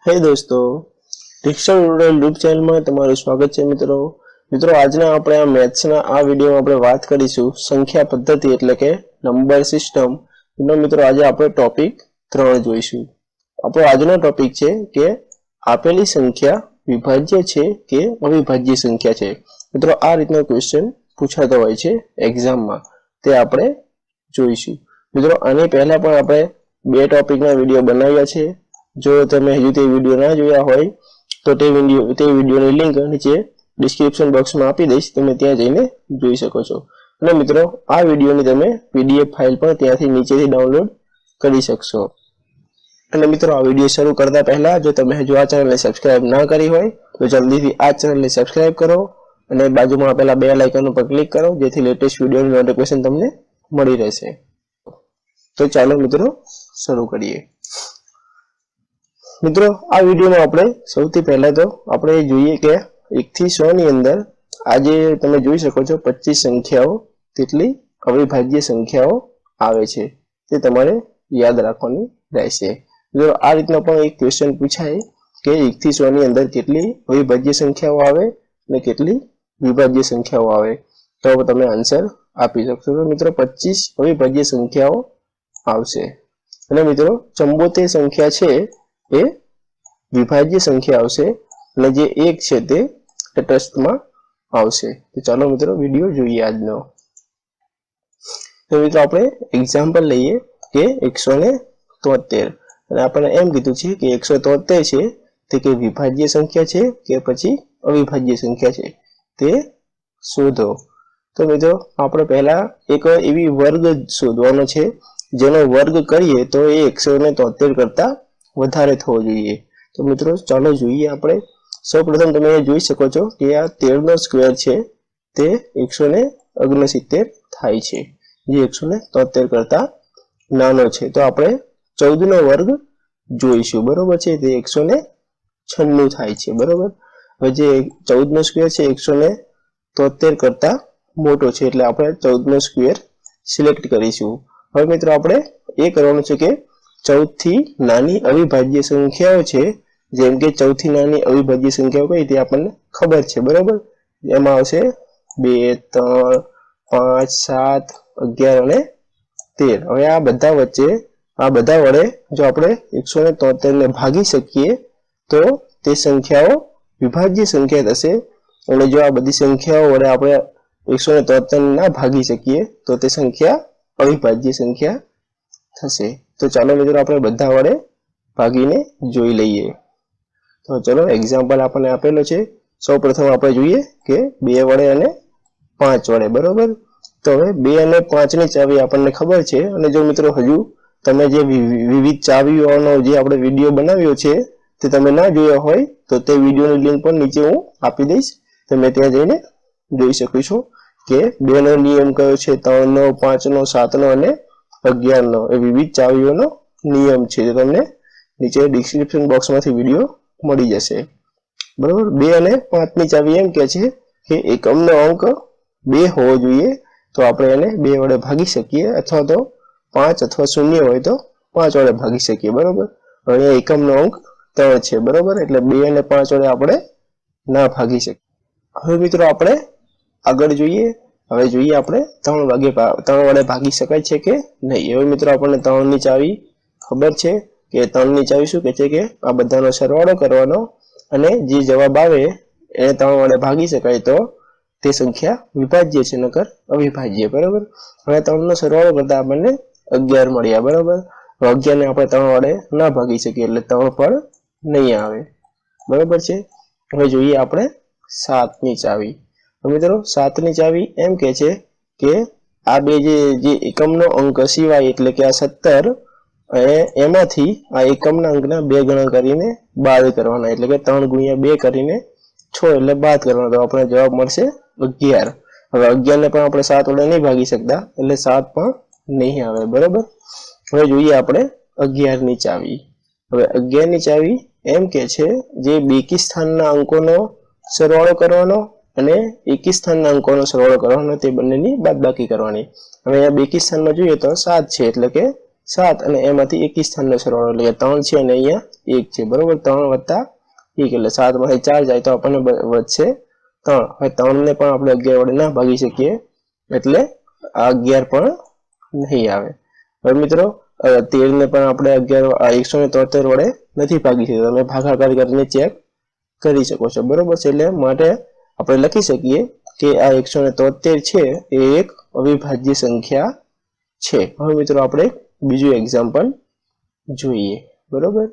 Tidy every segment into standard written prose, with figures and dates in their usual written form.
हे दोस्तों, ડિક્શન યુટ્યુબ ચેનલમાં તમારું સ્વાગત છે મિત્રો આજના આપણે આ મેથ્સના આ વિડિયોમાં આપણે વાત કરીશું સંખ્યા પદ્ધતિ એટલે કે નંબર સિસ્ટમ. મિત્રો આજે આપણે ટોપિક 3 જોઈશું. આપણો આજનો ટોપિક છે કે આપેલી સંખ્યા વિભાજ્ય છે કે અવિભાજ્ય સંખ્યા છે. મિત્રો આ રીતનો ક્વેશ્ચન પૂછાતો હોય છે એક્ઝામમાં, તે આપણે જોઈશું. મિત્રો આની પહેલા પણ આપણે બે ટોપિકના વિડિયો બનાવ્યા છે. જો તમે હજુ તે વિડિયો ના જોયા હોય તો તે વિડિયોની લિંક નીચે ડિસ્ક્રિપ્શન બોક્સમાં આપી દઈશ, તમે ત્યાં જઈને જોઈ શકો છો. અને મિત્રો આ વિડિયોની તમે પીડીએફ ફાઇલ પણ ત્યાંથી નીચેથી ડાઉનલોડ કરી શકશો. અને મિત્રો આ વિડિયો શરૂ કરતા પહેલા જો તમે હજુ આ ચેનલને સબસ્ક્રાઇબ ના કરી હોય તો જલ્દીથી આ ચેનલને સબસ્ક્રાઇબ કરો અને બાજુમાં આપેલા બેલ આઇકન ઉપર ક્લિક કરો જેથી લેટેસ્ટ વિડિયોની નોટિફિકેશન તમને મળી રહેશે. તો ચાલો મિત્રો શરૂ કરીએ. મિત્રો આ વિડિયોમાં આપણે સૌથી પહેલા તો આપણે જોઈએ કે 1 થી 100 ની અંદર આજે તમે જોઈ શકો છો 25 સંખ્યાઓ તેટલી અવિભાજ્ય સંખ્યાઓ આવે છે, તે તમારે યાદ રાખવાની રહેશે. જો આ રીતનો પણ એક ક્વેશ્ચન પૂછાય કે 1 થી 100 ની અંદર કેટલી અવિભાજ્ય સંખ્યાઓ આવે અને કેટલી વિભાજ્ય સંખ્યાઓ આવે તો તમે આન્સર આપી શકશો. તો મિત્રો 25 અવિભાજ્ય સંખ્યાઓ આવશે અને મિત્રો 74 સંખ્યા છે એ વિભાજ્ય સંખ્યા આવશે અને જે 1 છે તે તટસ્થમાં આવશે. તો ચાલો મિત્રો વિડિયો જોઈએ આજનો. તો મિત્રો આપણે એક્ઝામ્પલ લઈએ કે 173 અને આપણે એમ કીધું છે કે 173 છે તે કે વિભાજ્ય સંખ્યા છે કે પછી અવિભાજ્ય સંખ્યા છે તે શોધો. તો મિત્રો આપણે પહેલા એક એવી વર્ગ શોધવાનો છે જેનો વર્ગ કરીએ તો એ 173 કરતા વધારે થવો જોઈએ. તો મિત્રો ચાલો જોઈએ. આપણે સૌપ્રથમ તમે જોઈ શકો છો કે આ 13 નો સ્ક્વેર છે તે 169 થાય છે, જે 173 કરતા નાનો છે. તો આપણે 14 નો વર્ગ જોઈશું, બરોબર છે, તે 196 થાય છે, બરોબર. હવે જે 14 નો સ્ક્વેર છે 173 કરતા મોટો છે એટલે આપણે 14 નો સ્ક્વેર સિલેક્ટ કરીશું. હવે મિત્રો આપણે એ કરવાનું છે કે 14 થી નાની અવિભાજ્ય સંખ્યાઓ છે, જેમ કે 14 થી નાની અવિભાજ્ય સંખ્યાઓ કઈ તે આપણને ખબર છે, બરોબર. એમાં આવશે 2 3 5 7 11 અને 13. હવે આ બધા વચ્ચે આ બધા વડે જો આપણે 173 ને ભાગી શકીએ તો તે સંખ્યાઓ વિભાજ્ય સંખ્યા થશે. અને જો આ બધી સંખ્યાઓ વડે આપણે 173 ના ભાગી શકીએ તો તે સંખ્યા અવિભાજ્ય સંખ્યા થશે. તો ચાલો મિત્રો આપણે બધા વડે ભાગીને જોઈ લઈએ. તો ચલો એક્ઝામ્પલ આપણને આપેલો છે. સૌપ્રથમ આપણે જોઈએ કે 2 વડે અને 5 વડે, બરોબર. તો હવે 2 અને 5 ની ચાવી આપણને ખબર છે. અને જો મિત્રો હજુ તમે જે વિવિધ ચાવીઓનો જે આપણે વિડિયો બનાવ્યો છે તે તમે ના જોયો હોય તો તે વિડિયોની લિંક પણ નીચે હું આપી દઈશ, તમે ત્યાં જઈને જોઈ શકો છો કે 2 નો નિયમ કયો છે, 3 નો 5 નો 7 નો અને 11 નો, એ વિવિધ ચાવીઓનો નિયમ છે. તો તમને નીચે ડિસ્ક્રિપ્શન બોક્સમાંથી વિડિયો મળી જશે, બરોબર. 2 અને 5 ની ચાવી એમ કહે છે કે એકમનો અંક 2 હોવો જોઈએ તો આપણે એને 2 વડે ભાગી શકીએ, અથવા તો 5 અથવા 0 હોય તો 5 વડે ભાગી શકીએ, બરોબર. હવે એકમનો અંક 3 છે, બરોબર, એટલે 2 અને 5 વડે આપણે ના ભાગી શકીએ. હવે મિત્રો આપણે આગળ જોઈએ. હવે જોઈએ આપણે 3 વડે ભાગી શકાય છે કે નહીં. હવે મિત્રો આપણને 3 ની ચાવી ખબર છે કે 3 ની ચાવી શું કહે છે કે આ બધાનો સરવાળો કરવાનો અને જે જવાબ આવે એને 3 વડે ભાગી શકાય તો તે સંખ્યા વિભાજ્ય છે, નકર અવિભાજ્ય, બરોબર. હવે 3 નો સરવાળો કરતા આપણને 11 મળ્યા, બરોબર. 11 ને આપણે 3 વડે ના ભાગી શકીએ એટલે 3 પણ નહીં આવે, બરોબર છે. હવે જોઈએ આપણે 7 ની ચાવી. મિત્રો 7 ની ચાવી એમ કહે છે કે આ બે જે એકમનો અંક સિવાય એટલે કે આ 17 અને એમાંથી આ એકમના અંકના 2 ગણા કરીને બાદ કરવાના, એટલે કે 3 ગુણ્યા 2 કરીને 6 એટલે બાદ કરવાના, તો આપણે જવાબ મળશે 11. હવે 11 ને પણ આપણે 7 વડે નહીં ભાગી શકતા એટલે 7 પણ નહીં આવે, બરોબર. હવે જોઈએ આપણે 11 ની ચાવી. હવે 11 ની ચાવી એમ કે છે જે બેકી સ્થાનના અંકોનો સરવાળો કરવાનો અને એકી સ્થાનના અંકોનો સરવાળો કરવાનો, તે બંનેની બાદબાકી કરવાની. હવે અહીંયા બેકી સ્થાનમાં જોઈએ તો 7 છે એટલે કે 7 અને એમાંથી એકી સ્થાનનો સરવાળો એટલે કે 3 છે અને અહીંયા 1 છે બરોબર 3 વત્તા 1 એટલે 7 માંથી 4 જાય તો આપણને વધશે 3 હવે 3 ને પણ આપણે 11 વડે ના ભાગી શકીએ એટલે આ 11 પણ નહીં આવે હવે મિત્રો 13 ને પણ આપણે 173 વડે નથી ભાગી શકતા તમે ભાગાકાર કરીને ચેક કરી શકો છો બરોબર છે એટલે માટે આપણે લખી શકીએ કે આ 173 છે એ એક અવિભાજ્ય સંખ્યા છે હવે મિત્રો આપણે બીજું એક્ઝામ્પલ જોઈએ બરોબર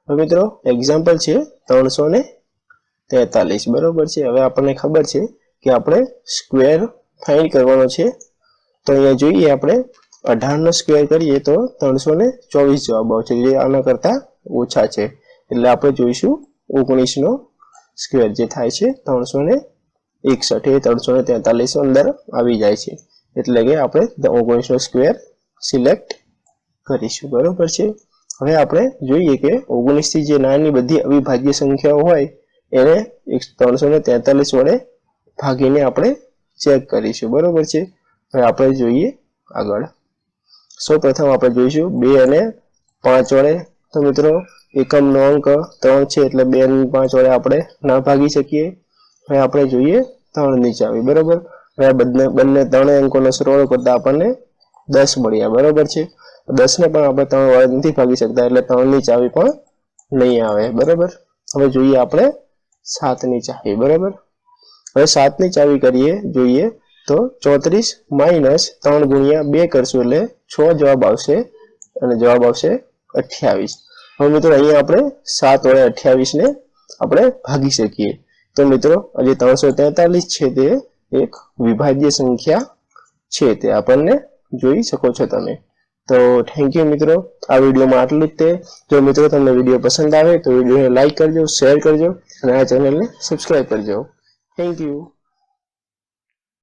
હવે મિત્રો એક્ઝામ્પલ છે 343 બરોબર છે હવે આપણને ખબર છે કે આપણે સ્ક્વેર ફાઇન્ડ કરવાનો છે તો અહીંયા જોઈએ આપણે 18 નો સ્ક્વેર કરીએ તો 324 જવાબ આવશે જે આના કરતા ઓછા છે એટલે આપણે જોઈશું 19 નો સ્ક્વેર જે થાય છે 361 એ 343 અંદર આવી જાય છે એટલે કે આપણે 19 નો સ્ક્વેર સિલેક્ટ કરીશું બરોબર છે હવે આપણે જોઈએ કે 19 થી જે નાની બધી અવિભાજ્ય સંખ્યાઓ હોય એને 343 વડે ભાગીને આપણે ચેક કરીશું બરોબર છે હવે આપણે જોઈએ આગળ સૌપ્રથમ આપણે જોઈશું 2 અને 5 વડે તો મિત્રો એકમનો અંક 3 છે એટલે 2 અને 5 વડે આપણે ના ભાગી શકીએ હવે આપણે જોઈએ 3 ની ચાવી બરોબર હવે બંને ત્રણેય અંકોનો સરવાળો કરતા આપણને 10 મળ્યા બરોબર છે 10 ને પણ આપણે 3 વડે નથી ભાગી શકતા એટલે 3 ની ચાવી પણ નહીં આવે બરોબર હવે જોઈએ આપણે 7 ની ચાવી બરોબર હવે 7 ની ચાવી કરીએ જોઈએ તો 34 માઈનસ 3 ગુણ્યા 2 કરશું એટલે 6 જવાબ આવશે અને જવાબ આવશે 28 હવે મિત્રો અહીંયા આપણે 7 વડે 28 ને આપણે ભાગી શકીએ તો મિત્રો જે 343 છે તે એક વિભાજ્ય સંખ્યા છે તે આપણને જોઈ શકો છો તમે તો થેન્ક યુ મિત્રો આ વિડીયોમાં આટલું જ તે જો મિત્રો તમને વિડીયો પસંદ આવે તો વિડીયોને લાઈક કરજો શેર કરજો અને આ ચેનલને સબસ્ક્રાઇબ કરજો થેન્ક યુ